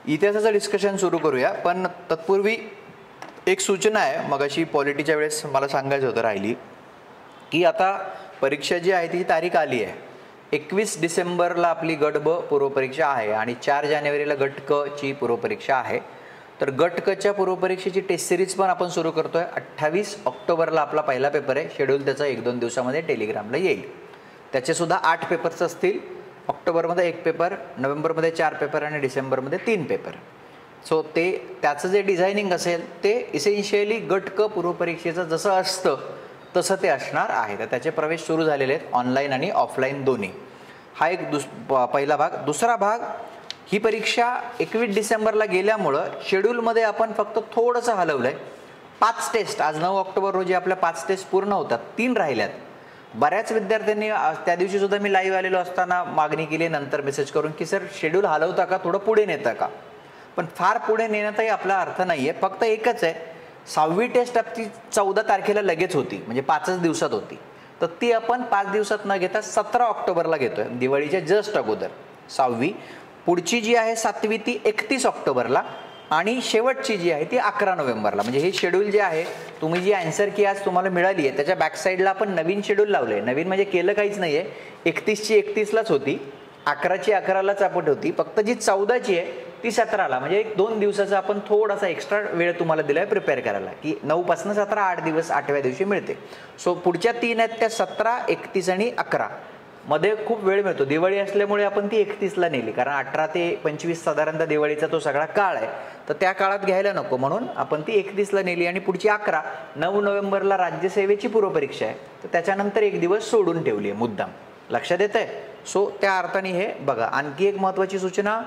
इतिहासाचं discussion सुरू करूया, पण तत्पूर्वी एक सूचना आहे. मगाशी पॉलिटीच्या वेळेस मला सांगायचं होतं राहिली, की आता परीक्षा जी आहे ती तारीख आली आहे. 21 डिसेंबरला आपली गट ब पूर्वपरीक्षा आहे आणि 4 जानेवारीला गट क ची पूर्वपरीक्षा आहे. तर गट क च्या पूर्वपरीक्षेची टेस्ट सिरीज पण आपण सुरू करतोय. 28 ऑक्टोबरला आपला पहिला पेपर आहे. शेड्यूल त्याचा 1-2 दिवसामध्ये टेलिग्रामला येईल. त्याचे सुद्धा 8 पेपर्स असतील. ऑक्टोबरमध्ये 1 पेपर, नोव्हेंबरमध्ये 4 पेपर आणि डिसेंबरमध्ये 3 पेपर. सो त्याचं जे डिझायनिंग असेल ते इसेन्शियली गट क पूर्वपरीक्षेचं जसं असतं तसं ते असणार आहे. तर त्याचे प्रवेश सुरू झालेले आहेत, ऑनलाईन आणि ऑफलाईन दोन्ही. हा एक पहिला भाग. दुसरा भाग, ही परीक्षा 21 डिसेंबरला गेल्यामुळं शेड्यूलमध्ये आपण फक्त थोडंसं हलवलं आहे. 5 टेस्ट, आज 9 ऑक्टोबर रोजी आपल्या 5 टेस्ट पूर्ण होतात, 3 राहिल्यात. बऱ्याच विद्यार्थ्यांनी त्या दिवशी सुद्धा मी लाईव्ह आलेलो असताना मागणी केली नंतर मेसेज करून, की सर शेड्यूल हलवता का, थोडं पुढे नेता का. पण फार पुढे नेण्याचाही आपला अर्थ नाही आहे. फक्त एकच आहे, 6वी टेस्ट आपली 14 तारखेला लगेच होती, म्हणजे 5च दिवसात होती. तर ती आपण 5 दिवसात न घेता 17 ऑक्टोबरला घेतोय, दिवाळीच्या जस्ट अगोदर 6वी. पुढची जी आहे 7वी ती 31 ऑक्टोबरला आणि शेवटची जी आहे ती 11 नोव्हेंबरला. म्हणजे हे शेड्यूल जे आहे, तुम्ही जी आन्सर की आज तुम्हाला मिळाली आहे त्याच्या बॅकसाईडला आपण नवीन शेड्यूल लावले. नवीन म्हणजे केलं काहीच नाही आहे. 31ची 31लाच होती, 11ची 11लाच आपण होती. फक्त जी 14ची आहे ती 17ला, म्हणजे 1-2 दिवसाचा आपण थोडासा एक्स्ट्रा वेळ तुम्हाला दिला आहे प्रिपेअर करायला, की 9 पासून 17, 8 दिवस 8व्या दिवशी मिळते. सो पुढच्या 3 आहेत त्या 17, 31 आणि 11 मध्ये खूप वेळ मिळतो. दिवाळी असल्यामुळे आपण ती 31ला नेली, कारण 18 ते 25 साधारणतः दिवाळीचा तो सगळा काळ आहे. तर त्या काळात घ्यायला नको म्हणून आपण ती 31ला नेली. आणि पुढची 11, 9 नोव्हेंबरला राज्यसेवेची पूर्वपरीक्षा आहे, तर त्याच्यानंतर 1 दिवस सोडून ठेवली आहे मुद्दाम. लक्षात येत आहे. सो त्या अर्थाने हे बघा. आणखी एक महत्त्वाची सूचना,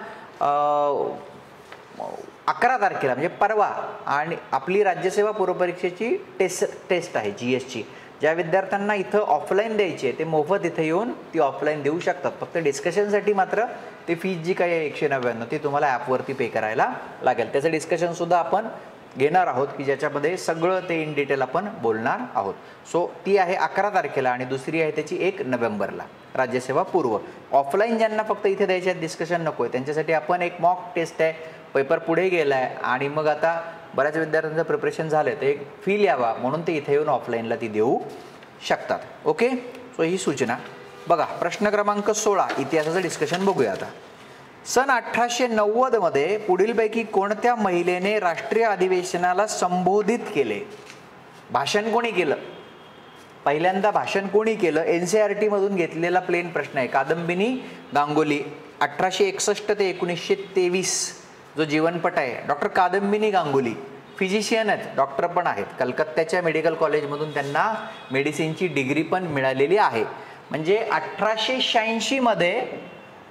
11 तारखेला म्हणजे परवा आणि आपली राज्यसेवा पूर्वपरीक्षेची टेस्ट आहे GSची. ज्या विद्यार्थ्यांना इथं ऑफलाईन द्यायची आहे ते मोफत इथे येऊन ती ऑफलाईन देऊ शकतात. फक्त डिस्कशनसाठी मात्र ते फीज जी काही आहे 199 ती तुम्हाला ॲपवरती पे करायला लागेल. त्याचं डिस्कशनसुद्धा आपण घेणार आहोत, की ज्याच्यामध्ये सगळं ते इन डिटेल आपण बोलणार आहोत. सो ती आहे 11 तारखेला आणि दुसरी आहे त्याची 1 नोव्हेंबरला राज्यसेवा पूर्व. ऑफलाईन ज्यांना फक्त इथे द्यायचे आहेत, डिस्कशन नको आहे, त्यांच्यासाठी आपण एक मॉक टेस्ट आहे. पेपर पुढे गेला आहे आणि मग आता बऱ्याच विद्यार्थ्यांचं प्रिपरेशन झालं तर एक फील यावा म्हणून ते इथे येऊन ऑफलाईनला ती देऊ शकतात. ओके. सो ही सूचना बघा. प्रश्न क्रमांक 16, इतिहासाचं डिस्कशन बघूया आता. सन 1890 मध्ये पुढीलपैकी कोणत्या महिलेने राष्ट्रीय अधिवेशनाला संबोधित केले? भाषण कोणी केलं? पहिल्यांदा भाषण कोणी केलं? NCERT मधून घेतलेला प्लेन प्रश्न आहे. कादंबिनी गांगुली. 1861 ते 1923 जो जीवनपट आहे, डॉक्टर कादंबिनी गांगुली फिजिशियन आहेत, डॉक्टर पण आहेत. कलकत्त्याच्या मेडिकल कॉलेजमधून त्यांना मेडिसिनची डिग्री पण मिळालेली आहे. म्हणजे 1886 मध्ये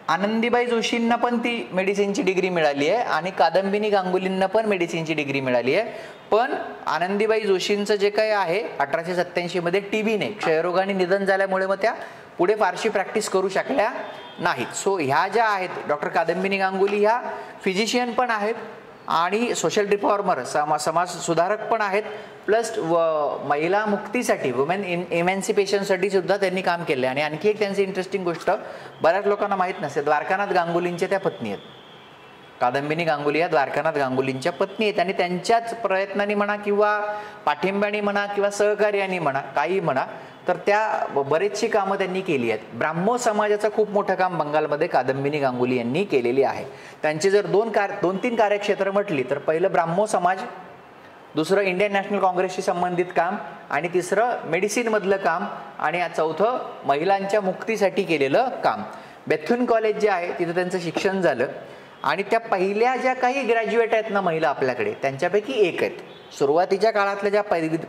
आनंदीबाई जोशींना पण ती मेडिसिनची डिग्री मिळाली आहे आणि कादंबिनी गांगुलींना पण मेडिसिनची डिग्री मिळाली आहे. पण आनंदीबाई जोशींचं जे काही आहे 1887 मध्ये TBने क्षयरोगाने निधन झाल्यामुळे मग त्या पुढे फारशी प्रॅक्टिस करू शकल्या नाहीत. सो ह्या ज्या आहेत डॉक्टर कादंबिनी गांगुली, ह्या फिजिशियन पण आहेत आणि सोशल रिफॉर्मर समाज सुधारक पण आहेत. प्लस महिला मुक्तीसाठी वुमेन इमॅन्सिपेशनसाठी सुद्धा त्यांनी काम केले. आणि आणखी एक त्यांची इंटरेस्टिंग गोष्ट बऱ्याच लोकांना माहीत नसते, द्वारकानाथ गांगुलींच्या त्या पत्नी आहेत. कादंबिनी गांगुली या द्वारकानाथ गांगुलींच्या पत्नी आहेत आणि त्यांच्याच प्रयत्नांनी म्हणा किंवा पाठिंब्याने म्हणा किंवा सहकार्याने म्हणा, काही म्हणा, तर त्या बरेचशी कामं त्यांनी केली आहेत. ब्राह्मो समाजाचं खूप मोठं काम बंगालमध्ये कादंबिनी गांगुली यांनी केलेली आहे. त्यांची जर 2-3 कार्यक्षेत्र म्हटली तर पहिलं ब्राह्मो समाज, दुसरं इंडियन नॅशनल काँग्रेसशी संबंधित काम आणि तिसरं मेडिसिनमधलं काम आणि चौथं महिलांच्या मुक्तीसाठी केलेलं काम. बेथुन कॉलेज जे आहे तिथं त्यांचं शिक्षण झालं आणि त्या पहिल्या ज्या काही ग्रॅज्युएट आहेत ना महिला आपल्याकडे, त्यांच्यापैकी एक आहेत. सुरुवातीच्या काळातल्या ज्या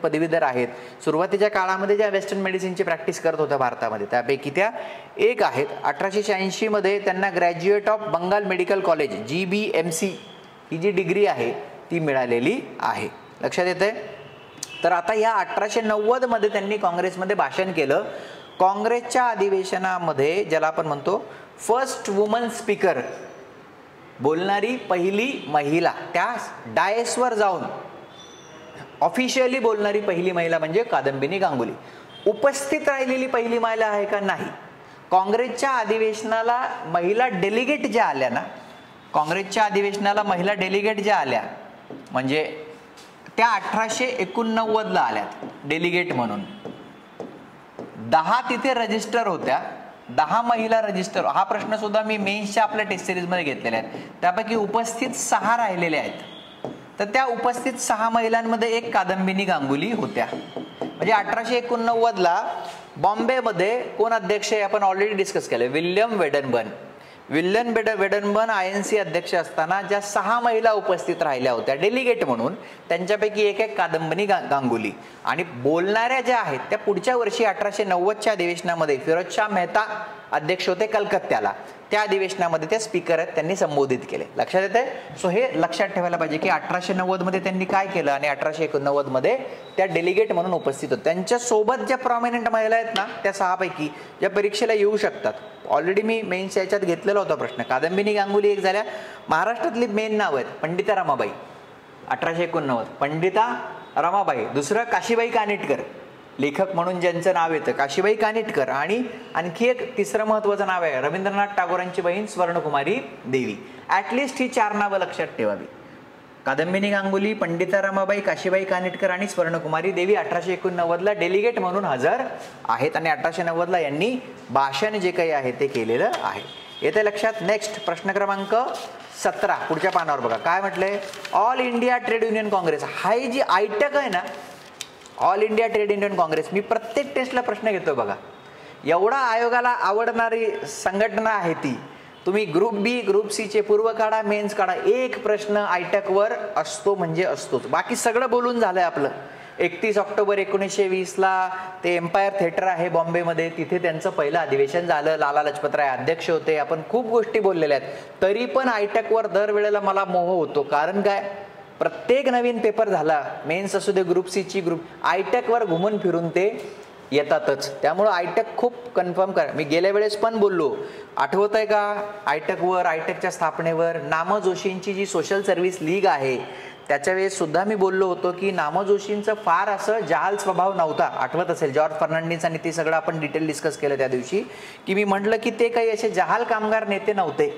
पदवीधर आहेत, सुरुवातीच्या काळामध्ये ज्या वेस्टर्न मेडिसिनची प्रॅक्टिस करत होत्या भारतामध्ये, त्यापैकी त्या एक आहेत. 1886 मध्ये त्यांना graduate of Bengal medical college GBMC ही जी डिग्री आहे ती मिळालेली आहे. लक्षात येतंय. तर आता या 1890 मध्ये त्यांनी काँग्रेसमध्ये भाषण केलं. काँग्रेसच्या अधिवेशनामध्ये ज्याला आपण म्हणतो फर्स्ट वुमन स्पीकर, बोलणारी पहिली महिला, त्या डायसवर जाऊन ऑफिशियली बोलणारी पहिली महिला म्हणजे कादंबिनी गांगुली. उपस्थित राहिलेली पहिली महिला आहे का? नाही. काँग्रेसच्या अधिवेशनाला महिला डेलिगेट ज्या आल्या ना काँग्रेसच्या अधिवेशनाला महिला डेलिगेट ज्या आल्या म्हणजे त्या 1889ला आल्यात डेलिगेट म्हणून. 10 तिथे रजिस्टर होत्या, 10 महिला रजिस्टर. हा प्रश्न सुद्धा मी मेन्सच्या आपल्या टेस्ट सिरीजमध्ये घेतलेला आहे. त्यापैकी उपस्थित 6 राहिलेले आहेत. तर त्या उपस्थित 6 महिलांमध्ये एक कादंबिनी गांगुली होत्या. म्हणजे 1889ला बॉम्बेमध्ये कोण अध्यक्ष आहे आपण ऑलरेडी डिस्कस केलं, विल्यम वेडनबर्न. विल्यम वेडनबर्न INC अध्यक्ष असताना ज्या 6 महिला उपस्थित राहिल्या होत्या डेलिगेट म्हणून, त्यांच्यापैकी एक कादंबिनी गांगुली. आणि बोलणाऱ्या ज्या आहेत त्या पुढच्या वर्षी 1890च्या अधिवेशनामध्ये फिरोजशाह मेहता अध्यक्ष होते कलकत्त्याला. त्या अधिवेशनामध्ये त्या स्पीकर आहेत, त्यांनी संबोधित केले. लक्षात येते. सो हे लक्षात ठेवायला पाहिजे की 1890 मध्ये त्यांनी काय केलं आणि 1889 मध्ये त्या डेलिगेट म्हणून उपस्थित होत्या. त्यांच्या सोबत ज्या प्रॉमिनंट महिला आहेत ना त्या 6 पैकी ज्या परीक्षेला येऊ शकतात, ऑलरेडी मी मेन्स याच्यात घेतलेला होता प्रश्न. कादंबिनी गांगुली एक झाल्या. महाराष्ट्रातली मेन नाव आहेत पंडिता रमाबाई 1889, पंडिता रमाबाई. दुसरं काशीबाई कानिटकर, लेखक म्हणून ज्यांचं नाव येतं काशीबाई कानिटकर. आणि आणखी एक तिसरं महत्त्वाचं नाव आहे रवींद्रनाथ टागोरांची बहीण स्वर्णकुमारी देवी. ॲटलिस्ट ही 4 नावं लक्षात ठेवावी. कादंबिनी गांगुली, पंडिता रमाबाई, काशीबाई कानिटकर आणि स्वर्णकुमारी देवी 1889ला डेलिगेट म्हणून हजर आहेत आणि 1890ला यांनी भाषण जे काही आहे ते केलेलं आहे. येते लक्षात. नेक्स्ट प्रश्न क्रमांक 17 पुढच्या पानावर बघा काय म्हटलंय. All India trade union Congress, हा जी आयटक आहे ना, all India trade union Congress, मी प्रत्येक टेस्टला प्रश्न घेतो बघा. एवढा आयोगाला आवडणारी संघटना आहे ती. तुम्ही ग्रुप बी ग्रुप सीचे पूर्व काढा, मेन्स काढा, एक प्रश्न आयटकवर असतो म्हणजे असतोच. बाकी सगळं बोलून झालंय आपलं. 31 ऑक्टोबर 1920ला ते एम्पायर थिएटर आहे बॉम्बेमध्ये, तिथे त्यांचं पहिलं अधिवेशन झालं. लाला लजपतराय अध्यक्ष होते. आपण खूप गोष्टी बोललेल्या आहेत. तरी पण आयटकवर दरवेळेला मला मोह होतो. कारण काय, प्रत्येक नवीन पेपर झाला, मेन्स असू दे ग्रुप सीची, ग्रुप आयटकवर घुमून फिरून ते येतातच. त्यामुळं आयटक खूप कन्फर्म करा. मी गेल्या वेळेस पण बोललो, आठवत आहे का आयटकवर, आयटकच्या स्थापनेवर नामा जोशींची जी सोशल सर्व्हिस लीग आहे त्याच्या वेळेस सुद्धा मी बोललो होतो की नामा जोशींचं फार असं जहाल स्वभाव नव्हता. आठवत असेल जॉर्ज फर्नांडिस आणि ते सगळं आपण डिटेल डिस्कस केलं त्या दिवशी, की मी म्हटलं की ते काही असे जहाल कामगार नेते नव्हते.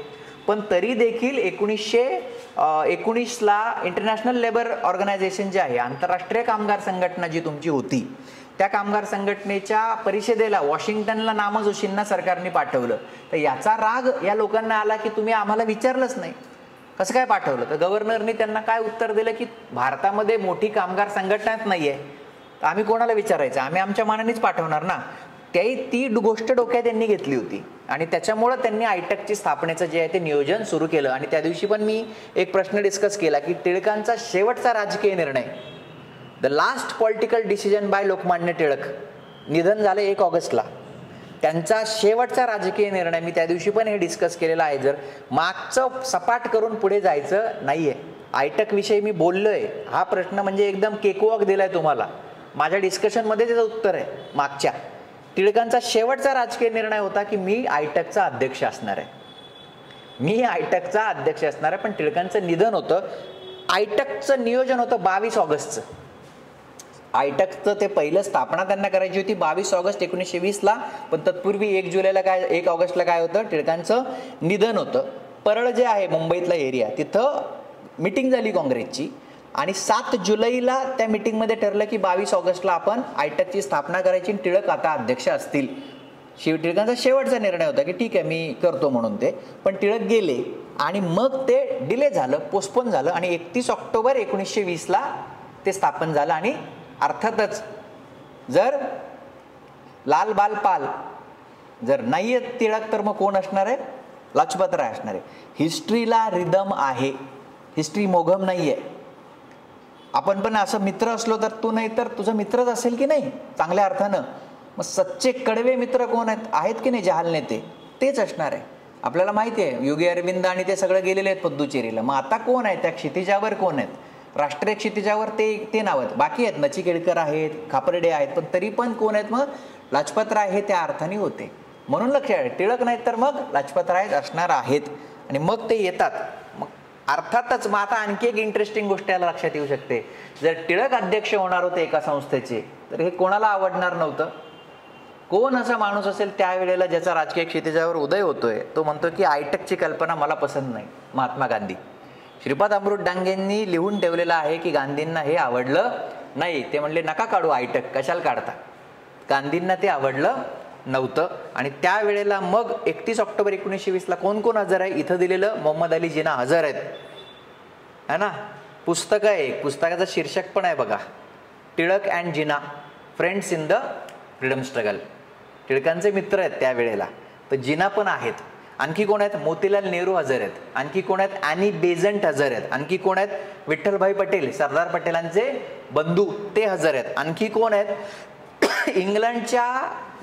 पण तरी देखील 1919ला इंटरनॅशनल लेबर ऑर्गनायझेशन जे आहे, आंतरराष्ट्रीय कामगार संघटना जी तुमची होती, त्या कामगार संघटनेच्या परिषदेला वॉशिंग्टनला नामा जोशींना सरकारने पाठवलं. तर याचा राग या लोकांना आला की तुम्ही आम्हाला विचारलंच नाही, कसं काय पाठवलं. तर गव्हर्नरनी त्यांना काय उत्तर दिलं की भारतामध्ये मोठी कामगार संघटनाच नाही आहे, तर आम्ही कोणाला विचारायचं, आम्ही आमच्या मनानेच पाठवणार ना. ती गोष्ट डोक्यात त्यांनी घेतली होती आणि त्याच्यामुळं त्यांनी आयटकची स्थापनेचं जे आहे ते नियोजन सुरू केलं. आणि त्या दिवशी पण मी एक प्रश्न डिस्कस केला की टिळकांचा शेवटचा राजकीय निर्णय, the last political decision by Lokmanya Tilak, निधन झालं 1 ऑगस्टला. त्यांचा शेवटचा राजकीय निर्णय, मी त्या दिवशी पण हे डिस्कस केलेलं आहे. जर मागचं सपाट करून पुढे जायचं नाहीये. आयटक विषयी मी बोललोय, हा प्रश्न म्हणजे एकदम केकवॉक दिलाय तुम्हाला. माझ्या डिस्कशनमध्ये त्याचं उत्तर आहे. मागच्या टिळकांचा शेवटचा राजकीय निर्णय होता की मी आयटकचा अध्यक्ष असणार आहे, मी आयटकचा अध्यक्ष असणार आहे. पण टिळकांचं निधन होतं. आयटकचं नियोजन होतं 22 ऑगस्टचं. आयटकचं ते पहिलं स्थापना त्यांना करायची होती 22 ऑगस्ट 1920ला. पण तत्पूर्वी 1 ऑगस्टला काय होतं, टिळकांचं निधन होतं. परळ जे आहे मुंबईतला एरिया, तिथं मिटिंग झाली काँग्रेसची आणि 7 जुलैला त्या मिटिंगमध्ये ठरलं की 22 ऑगस्टला आपण आयटकची स्थापना करायची, टिळक आता अध्यक्ष असतील. टिळकांचा शेवटचा निर्णय होता की ठीक आहे मी करतो म्हणून ते. पण टिळक गेले आणि मग ते डिले झालं, पोस्टपोन झालं आणि 31 ऑक्टोबर 1920ला ते स्थापन झालं. आणि अर्थातच जर लाल बाल पाल जर नाही आहेत टिळक तर मग कोण असणार आहे, लजपतराय असणार आहे. हिस्ट्रीला रिदम आहे, हिस्ट्री मोघम नाही आहे. आपण पण असं मित्र असलो तर तू नाही तर तुझा मित्रच असेल की नाही चांगल्या अर्थानं. मग सच्चे कडवे मित्र कोण आहेत की नाही, जहाल नेते, तेच असणार आहे. आपल्याला माहिती आहे योगी अरविंद आणि ते सगळं गेलेले आहेत पद्दुचेरीला. मग आता कोण आहे त्या क्षितिजावर, कोण आहेत राष्ट्रीय क्षितिजावर, ते नाव आहेत. बाकी आहेत, नचिकेळकर आहेत, खापर्डे आहेत, पण तरी पण कोण आहेत, मग लाजपतराय हे त्या अर्थाने होते. म्हणून लक्षात, टिळक नाहीत तर मग लाजपतराय असणार आहेत आणि मग ते येतात. मग अर्थातच मग आता आणखी एक इंटरेस्टिंग गोष्ट याला लक्षात येऊ शकते. जर टिळक अध्यक्ष होणार होते एका संस्थेचे तर हे कोणाला आवडणार नव्हतं, कोण असा माणूस असेल त्यावेळेला ज्याचा राजकीय क्षितिजावर उदय होतोय, तो म्हणतो की आयटकची कल्पना मला पसंत नाही. महात्मा गांधी. श्रीपाद अमृत डांगेंनी लिहून ठेवलेलं आहे की गांधींना हे आवडलं नाही. ते म्हणले नका काढू आयटक, कशाला काढता. गांधींना ते आवडलं नव्हतं. आणि त्यावेळेला मग 31 ऑक्टोबर 1920ला कोण कोण हजर आहे इथं दिलेलं, मोहम्मद अली जिना हजर आहेत, है ना. पुस्तक आहे, पुस्तकाचं शीर्षक पण आहे बघा, Tilak and Jinnah, friends in the freedom struggle. टिळकांचे मित्र आहेत त्यावेळेला, तर जिना पण आहेत. आणखी कोण आहेत, मोतीलाल नेहरू हजर आहेत. आणखी कोण आहेत, ॲनी बेझंट हजर आहेत. आणखी कोण आहेत, विठ्ठलभाई पटेल, सरदार पटेलांचे बंधू, ते हजर आहेत. आणखी कोण आहेत, इंग्लंडच्या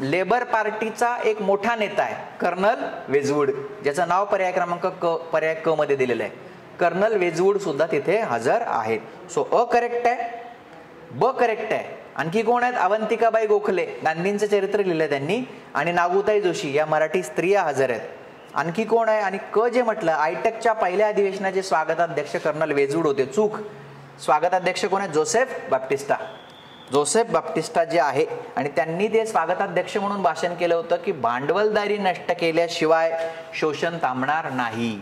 लेबर पार्टीचा एक मोठा नेता आहे कर्नल वेजवूड, ज्याचं नाव पर्याय क मध्ये दिलेलं आहे. कर्नल वेजवूड सुद्धा तिथे हजर आहेत. सो अ करेक्ट आहे, ब करेक्ट आहे. आणखी कोण आहेत, अवंतिकाबाई गोखले, गांधींचं चरित्र लिहिलं त्यांनी, आणि नागुताई जोशी या मराठी स्त्रिया हजर आहेत. आणखी कोण आहे, आणि क जे म्हटलं, आयटकच्या पहिल्या अधिवेशनाचे स्वागताध्यक्ष कर्नल वेजवूड होते. चूक, स्वागताध्यक्ष कोण आहे, जोसेफ बाप्टिस्टा. जोसेफ बाप्टिस्टा जे आहे, आणि त्यांनी ते स्वागताध्यक्ष म्हणून भाषण केलं होतं की भांडवलदारी नष्ट केल्याशिवाय शोषण थांबणार नाही.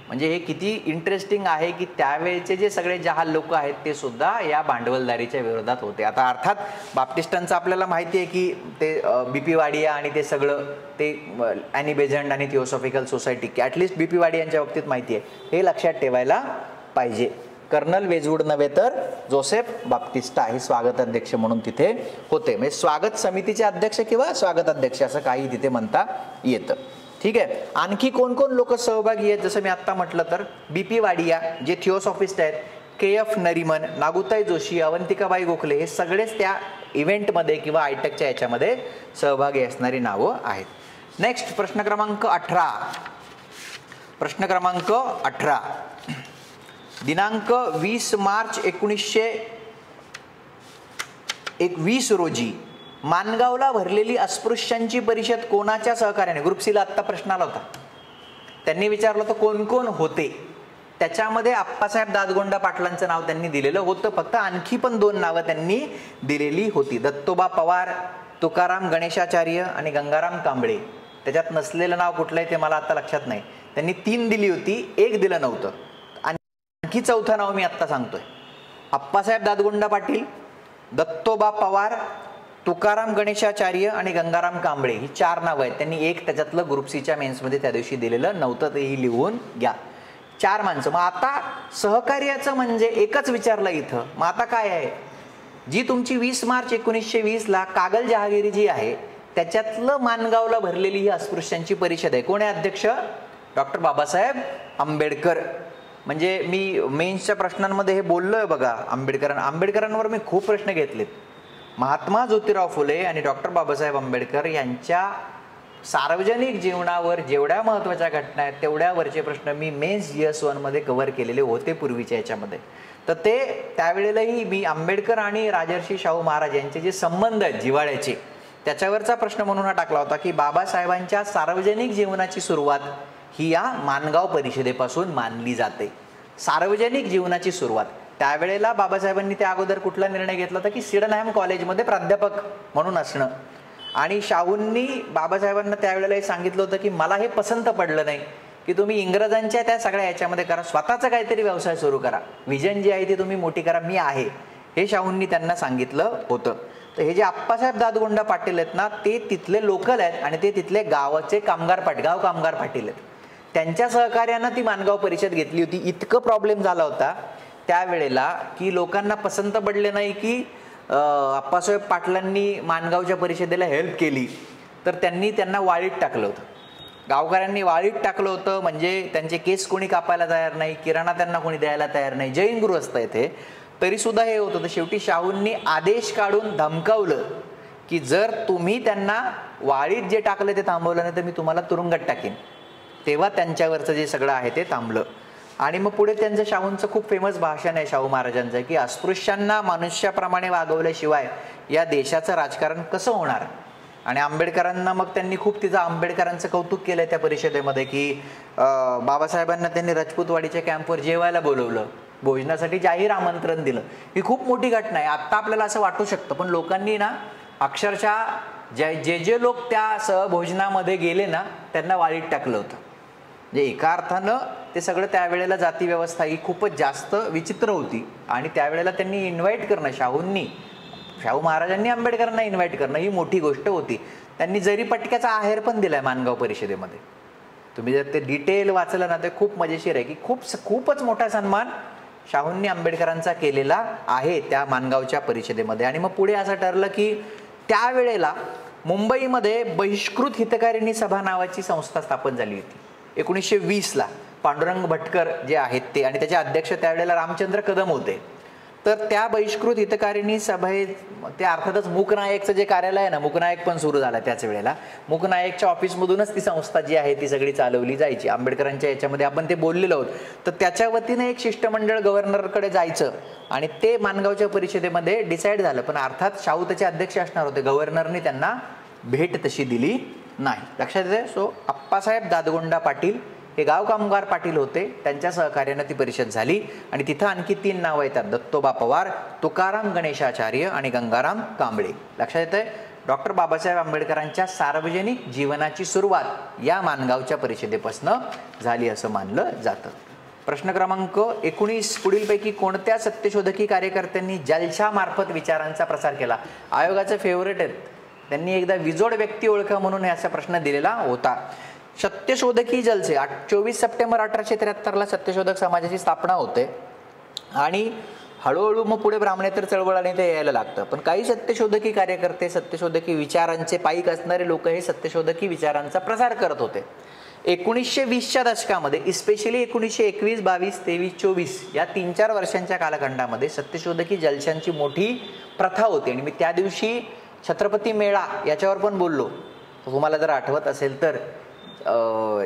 म्हणजे हे किती इंटरेस्टिंग आहे की त्यावेळेचे जे सगळे जहाल लोक आहेत ते सुद्धा या भांडवलदारीच्या विरोधात होते. आता अर्थात बाप्टिस्टांचं आपल्याला माहिती आहे की ते बीपी वाडिया आणि ते सगळं, ते ॲनी बेझंट आणि थिओसॉफिकल सोसायटी, की ॲटलिस्ट बीपी वाडियांच्या बाबतीत माहिती आहे, हे लक्षात ठेवायला पाहिजे. कर्नल वेजवूड नव्हे तर जोसेफ बाप्टिस्टा हे स्वागताध्यक्ष म्हणून तिथे होते. म्हणजे स्वागत समितीचे अध्यक्ष किंवा स्वागताध्यक्ष असं काही तिथे म्हणता येतं. ठीक आहे. आणखी कोण कोण लोक सहभागी आहेत, जसं मी आत्ता म्हटलं तर बीपी वाडिया जे थिओसॉफिस्ट आहेत, KF नरिमन, नागुताई जोशी, अवंतिकाबाई गोखले, हे सगळेच त्या इव्हेंटमध्ये किंवा आयटकच्या याच्यामध्ये सहभागी असणारी नावं आहेत. नेक्स्ट प्रश्न क्रमांक 18. प्रश्न क्रमांक 18. दिनांक 20 मार्च 1921 रोजी माणगावला भरलेली अस्पृश्यांची परिषद कोणाच्या सहकार्याने, ग्रुप सीला आत्ता प्रश्न आला होता, त्यांनी विचारलं होतं कोण कोण होते. त्याच्यामध्ये आप्पासाहेब दादगोंडा पाटलांचं नाव त्यांनी दिलेलं होतं, फक्त आणखी पण 2 नावं त्यांनी दिलेली होती, दत्तोबा पवार, तुकाराम गणेशाचार्य आणि गंगाराम कांबळे. त्याच्यात नसलेलं नाव कुठलं आहे ते मला आता लक्षात नाही. त्यांनी 3 दिली होती, 1 दिलं नव्हतं. आणखी 4थं नाव मी आत्ता सांगतोय, आप्पासाहेब दादगोंडा पाटील, दत्तोबा पवार, तुकाराम गणेशाचार्य आणि गंगाराम कांबळे, ही 4 नावं आहेत. त्यांनी 1 त्याच्यातलं ग्रुप सीच्या मेन्समध्ये त्या दिवशी दिलेलं नव्हतं, तेही लिहून घ्या. 4 माणसं. मग आता सहकार्याचं म्हणजे एकच विचारलं इथं. मग आता काय आहे, जी तुमची 20 मार्च 1920ला कागल जहागिरी जी आहे त्याच्यातलं माणगावला भरलेली ही अस्पृश्यांची परिषद आहे. कोण आहे अध्यक्ष, डॉक्टर बाबासाहेब आंबेडकर. म्हणजे मी मेन्सच्या प्रश्नांमध्ये हे बोललोय बघा, आंबेडकरांवर मी खूप प्रश्न घेतलेत. महात्मा ज्योतिराव फुले आणि डॉक्टर बाबासाहेब आंबेडकर यांच्या सार्वजनिक जीवनावर जेवढ्या महत्त्वाच्या घटना आहेत तेवढ्यावरचे प्रश्न मी मेन्स GS1 मध्ये कव्हर केलेले होते पूर्वीच्या याच्यामध्ये. तर ते त्यावेळेलाही मी आंबेडकर आणि राजर्षी शाहू महाराज यांचे जे संबंध आहेत जिव्हाळ्याचे, त्याच्यावरचा प्रश्न म्हणून हा टाकला होता की बाबासाहेबांच्या सार्वजनिक जीवनाची सुरुवात ही या माणगाव परिषदेपासून मानली जाते. सार्वजनिक जीवनाची सुरुवात. त्यावेळेला बाबासाहेबांनी त्या अगोदर कुठला निर्णय घेतला होता की सिडनहॅम कॉलेजमध्ये प्राध्यापक म्हणून असणं. आणि शाहूंनी बाबासाहेबांना त्यावेळेला हे सांगितलं होतं की मला हे पसंत पडलं नाही की तुम्ही इंग्रजांच्या त्या सगळ्या याच्यामध्ये करा, स्वतःचा काहीतरी व्यवसाय सुरू करा, विजन जी आहे ती तुम्ही मोठी करा, मी आहे, हे शाहूंनी त्यांना सांगितलं होतं. तर हे जे आप्पासाहेब दादगोंडा पाटील आहेत ना, ते तिथले लोकल आहेत आणि ते तिथले गावाचे गाव कामगार पाटील आहेत. त्यांच्या सहकार्यानं ती माणगाव परिषद घेतली होती. इतकं प्रॉब्लेम झाला होता त्यावेळेला की लोकांना पसंत पडले नाही की आप्पासाहेब पाटलांनी माणगावच्या परिषदेला हेल्प केली, तर त्यांनी त्यांना वाळीत टाकलं होतं. गावकऱ्यांनी वाळीत टाकलं होतं. म्हणजे त्यांचे केस कोणी कापायला तयार नाही, किराणा त्यांना कोणी द्यायला तयार नाही, जैन गृहस्थ येथे, तरी सुद्धा हे होतं. तर शेवटी शाहूंनी आदेश काढून धमकावलं की जर तुम्ही त्यांना वाळीत जे टाकलं ते थांबवलं नाही तर मी तुम्हाला तुरुंगात टाकेन. तेव्हा त्यांच्यावरचं जे सगळं आहे ते थांबलं. आणि मग पुढे त्यांचं शाहूंचं खूप फेमस भाषण आहे शाहू महाराजांचं की अस्पृश्यांना मनुष्याप्रमाणे वागवल्याशिवाय या देशाचं राजकारण कसं होणार. आणि आंबेडकरांना मग त्यांनी खूप तिचं आंबेडकरांचं कौतुक केलं त्या परिषदेमध्ये की बाबासाहेबांना त्यांनी राजपूतवाडीच्या कॅम्पवर जेवायला बोलवलं, भोजनासाठी जाहीर आमंत्रण दिलं. ही खूप मोठी घटना आहे. आत्ता आपल्याला असं वाटू शकतं, पण लोकांनी ना अक्षरशः जे लोक त्या सहभोजनामध्ये गेले ना त्यांना वाळीत टाकलं होतं. म्हणजे एका अर्थानं ते सगळं त्यावेळेला जाती व्यवस्था ही खूपच जास्त विचित्र होती आणि त्यावेळेला त्यांनी इन्व्हाइट करणं, शाहू महाराजांनी आंबेडकरांना इन्व्हाइट करणं ही मोठी गोष्ट होती. त्यांनी जरीपटक्याचा आहेर पण दिलाय माणगाव परिषदेमध्ये. तुम्ही जर ते डिटेल वाचलं ना ते खूप मजेशीर आहे की खूपच मोठा सन्मान शाहूंनी आंबेडकरांचा केलेला आहे त्या माणगावच्या परिषदेमध्ये. आणि मग पुढे असं ठरलं की त्यावेळेला मुंबईमध्ये बहिष्कृत हितकारिणी सभा नावाची संस्था स्थापन झाली होती 1920ला. पांडुरंग भटकर जे आहेत ते आणि त्याचे अध्यक्ष त्यावेळेला रामचंद्र कदम होते. तर त्या बहिष्कृत हितकारिणी सभेत ते अर्थातच मूकनायकचं जे कार्यालय आहे ना, मूकनायक पण सुरू झाला त्याच वेळेला. मूकनायकच्या ऑफिसमधूनच ती संस्था जी आहे ती सगळी चालवली जायची. आंबेडकरांच्या याच्यामध्ये आपण ते बोललेलो आहोत. तर त्याच्या वतीने एक शिष्टमंडळ गव्हर्नरकडे जायचं आणि ते माणगावच्या परिषदेमध्ये डिसाईड झालं. पण अर्थात शाहू त्याचे अध्यक्ष असणार होते. गव्हर्नरने त्यांना भेट तशी दिली नाही. लक्षात येते. सो अप्पासाहेब दादगोंडा पाटील हे गाव कामगार पाटील होते. त्यांच्या सहकार्यानं ती परिषद झाली आणि तिथं आणखी 3 नावं येतात: दत्तोबा पवार, तुकाराम गणेशाचार्य आणि गंगाराम कांबळे. लक्षात येतंय. डॉक्टर बाबासाहेब आंबेडकरांच्या सार्वजनिक जीवनाची सुरुवात या माणगावच्या परिषदेपासून झाली असं मानलं जातं. प्रश्न क्रमांक 19. पुढीलपैकी कोणत्या सत्यशोधकी कार्यकर्त्यांनी जलशामार्फत विचारांचा प्रसार केला? आयोगाचे फेवरेट आहेत. त्यांनी एकदा विजोड व्यक्ती ओळखा म्हणून असा प्रश्न दिलेला होता. सत्यशोधकी जलसे 24 सप्टेंबर 1873ला सत्यशोधक समाजाची स्थापना होते आणि हळूहळू मग पुढे ब्राह्मणेतर चळवळाने ते यायला लागतं. पण काही सत्यशोधकी कार्यकर्ते, सत्यशोधकी विचारांचे पाईक असणारे लोक हे सत्यशोधकी विचारांचा प्रसार करत होते. 1920च्या दशकामध्ये, इस्पेशली 1921, 22, 23, 24 या 3-4 वर्षांच्या कालखंडामध्ये सत्यशोधकी जलशांची मोठी प्रथा होती. आणि मी त्या दिवशी छत्रपती मेळा याच्यावर पण बोललो, तुम्हाला जर आठवत असेल तर,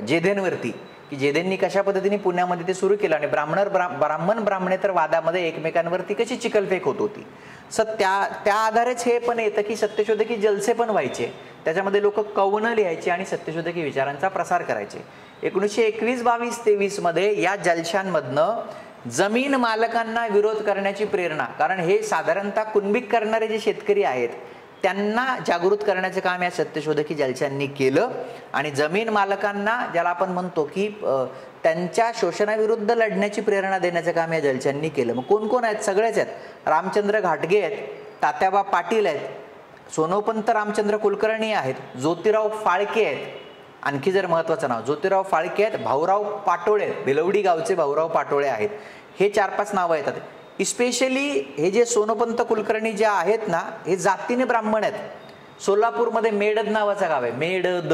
जेधेंवरती, की जेधेंनी कशा पद्धतीने पुण्यामध्ये ते सुरू केलं आणि ब्राह्मणेतर वादामध्ये एकमेकांवरती कशी चिखलफेक होत होती. त्या आधारेच हे पण येतं की सत्यशोधकी जलसे पण व्हायचे. त्याच्यामध्ये लोक कवनं लिहायचे आणि सत्यशोधकी विचारांचा प्रसार करायचे. 1921, 22, 23 मध्ये या जलशांमधनं जमीन मालकांना विरोध करण्याची प्रेरणा, कारण हे साधारणतः कुणबीक करणारे जे शेतकरी आहेत त्यांना जागृत करण्याचं काम या सत्यशोधकी जलशांनी केलं. आणि जमीन मालकांना, ज्याला आपण म्हणतो की त्यांच्या शोषणाविरुद्ध लढण्याची प्रेरणा देण्याचं काम या जलशांनी केलं. मग कोण कोण आहेत? सगळेच आहेत. रामचंद्र घाटगे आहेत, तात्याबा पाटील आहेत, सोनोपंत रामचंद्र कुलकर्णी आहेत, ज्योतिराव फाळके आहेत. आणखी जर महत्त्वाचं नाव ज्योतिराव फाळके आहेत, भाऊराव पाटोळे, भिलवडी गावचे भाऊराव पाटोळे आहेत. हे 4-5 नावं येतात. इस्पेशली हे जे सोनोपंत कुलकर्णी जे आहेत ना, हे जातीने ब्राह्मण आहेत. सोलापूरमध्ये मेडद नावाचं गाव आहे, मेडद.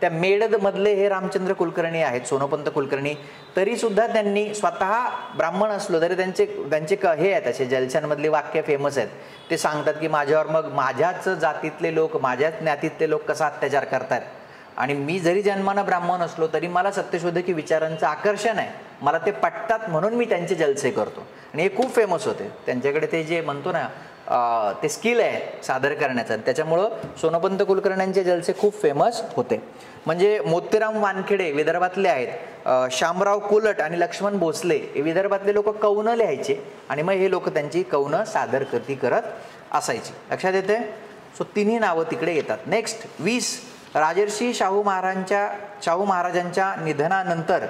त्या मेडद मधले हे रामचंद्र कुलकर्णी आहेत, सोनोपंत कुलकर्णी. तरी सुद्धा त्यांनी स्वतः ब्राह्मण असलो तरी त्यांचे हे आहेत, असे जलशांमधली वाक्य फेमस आहेत. ते सांगतात की माझ्यावर मग माझ्याच जातीतले लोक, माझ्याच ज्ञातीतले लोक कसा अत्याचार करतात आणि मी जरी जन्मानं ब्राह्मण असलो तरी मला सत्यशोधकी विचारांचं आकर्षण आहे, मला ते पटतात म्हणून मी त्यांचे जलसे करतो. आणि हे खूप फेमस होते. त्यांच्याकडे ते जे म्हणतो ना ते स्किल आहे सादर करण्याचं, त्याच्यामुळं सोनोपंत कुलकर्ण्यांचे जलसे खूप फेमस होते. म्हणजे मोतीराम वानखेडे विदर्भातले आहेत, शामराव कुलट आणि लक्ष्मण भोसले हे विदर्भातले लोक कवनं लिहायचे आणि मग हे लोक त्यांची कवनं सादर करत असायची. लक्षात येते. सो 3ही नावं तिकडे येतात. नेक्स्ट 20. राजर्षी शाहू महाराजांच्या निधनानंतर